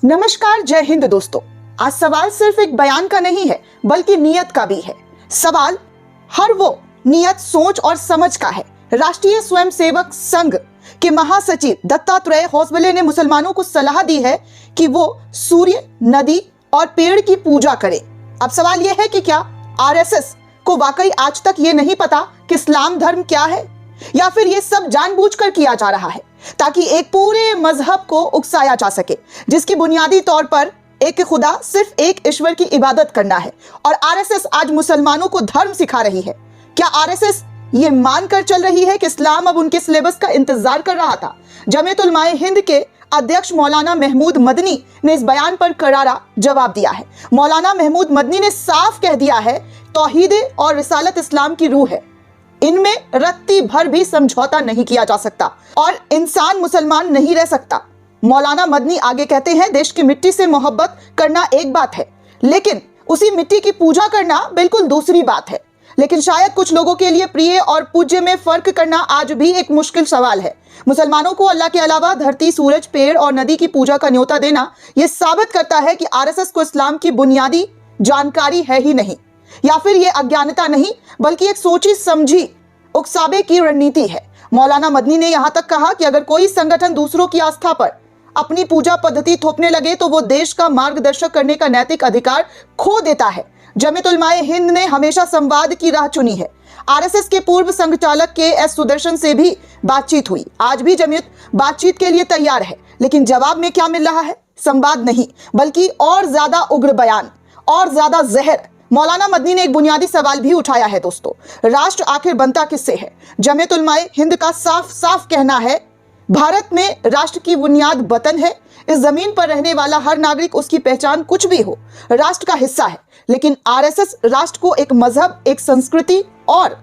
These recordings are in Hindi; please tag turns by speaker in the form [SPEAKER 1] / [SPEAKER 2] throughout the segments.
[SPEAKER 1] नमस्कार, जय हिंद दोस्तों। आज सवाल सिर्फ एक बयान का नहीं है बल्कि नियत का भी है। सवाल हर वो नियत, सोच और समझ का है। राष्ट्रीय स्वयंसेवक संघ के महासचिव दत्तात्रेय होसबले ने मुसलमानों को सलाह दी है कि वो सूर्य, नदी और पेड़ की पूजा करें। अब सवाल यह है कि क्या आरएसएस को वाकई आज तक ये नहीं पता कि इस्लाम धर्म क्या है, या फिर ये सब जानबूझकर किया जा रहा है ताकि एक पूरे मजहब को उकसाया जा सके, जिसकी बुनियादी तौर पर एक खुदा, सिर्फ एक ईश्वर की इबादत करना है। और आरएसएस आज मुसलमानों को धर्म सिखा रही है। क्या आरएसएस ये मानकर चल रही है कि इस्लाम अब उनके सिलेबस का इंतजार कर रहा था? जमीयत उलमाए हिंद के अध्यक्ष मौलाना महमूद मदनी ने इस बयान पर करारा जवाब दिया है। मौलाना महमूद मदनी ने साफ कह दिया है, तौहीद और रिसालत इस्लाम की रूह है, इनमें रत्ती भर भी समझौता नहीं किया जा सकता और इंसान मुसलमान नहीं रह सकता। मौलाना मदनी आगे कहते हैं, देश की मिट्टी से मोहब्बत करना एक बात है, लेकिन उसी मिट्टी की पूजा करना बिल्कुल दूसरी बात है। लेकिन शायद कुछ लोगों के लिए प्रिय और पूज्य में फर्क करना आज भी एक मुश्किल सवाल है। मुसलमानों को अल्लाह के अलावा धरती, सूरज, पेड़ और नदी की पूजा का न्योता देना यह साबित करता है कि आरएसएस को इस्लाम की बुनियादी जानकारी है ही नहीं, या फिर यह अज्ञानता नहीं बल्कि एक सोची समझी उकसावे की रणनीति है। मौलाना मदनी ने यहां तक कहा कि अगर कोई संगठन दूसरों की आस्था पर अपनी पूजा पद्धति थोपने लगे तो वो देश का मार्गदर्शक करने का नैतिक अधिकार खो देता है। जमीयत उलमाए हिंद ने हमेशा संवाद की राह चुनी है। आरएसएस के पूर्व संघचालक के एस सुदर्शन से भी बातचीत हुई। आज भी जमीयत बातचीत के लिए तैयार है, लेकिन जवाब में क्या मिल रहा है? संवाद नहीं बल्कि और ज्यादा उग्र बयान, और ज्यादा जहर। मौलाना मदनी ने एक बुनियादी सवाल भी उठाया है दोस्तों, राष्ट्र आखिर बनता किससे है? जमीयत उलमाए हिंद का साफ साफ कहना है, भारत में राष्ट्र की बुनियाद वतन है। इस जमीन पर रहने वाला हर नागरिक, उसकी पहचान कुछ भी हो, राष्ट्र का हिस्सा है। लेकिन आरएसएस राष्ट्र को एक मजहब, एक संस्कृति और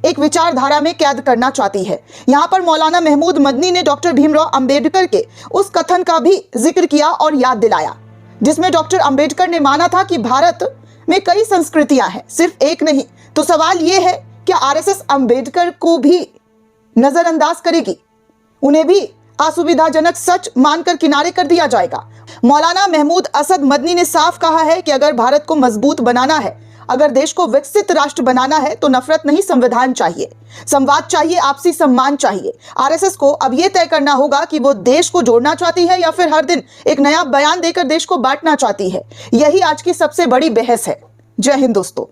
[SPEAKER 1] एक विचारधारा में कैद करना चाहती है। यहाँ पर मौलाना महमूद मदनी ने डॉक्टर भीमराव अंबेडकर के उस कथन का भी जिक्र किया और याद दिलाया, जिसमें डॉक्टर अंबेडकर ने माना था कि भारत में कई संस्कृतियां हैं, सिर्फ एक नहीं। तो सवाल यह है, क्या आरएसएस अंबेडकर को भी नजरअंदाज करेगी? उन्हें भी असुविधाजनक सच मानकर किनारे कर दिया जाएगा? मौलाना महमूद असद मदनी ने साफ कहा है कि अगर भारत को मजबूत बनाना है, अगर देश को विकसित राष्ट्र बनाना है, तो नफरत नहीं, संविधान चाहिए, संवाद चाहिए, आपसी सम्मान चाहिए। आरएसएस को अब यह तय करना होगा कि वो देश को जोड़ना चाहती है या फिर हर दिन एक नया बयान देकर देश को बांटना चाहती है। यही आज की सबसे बड़ी बहस है। जय हिंद दोस्तों।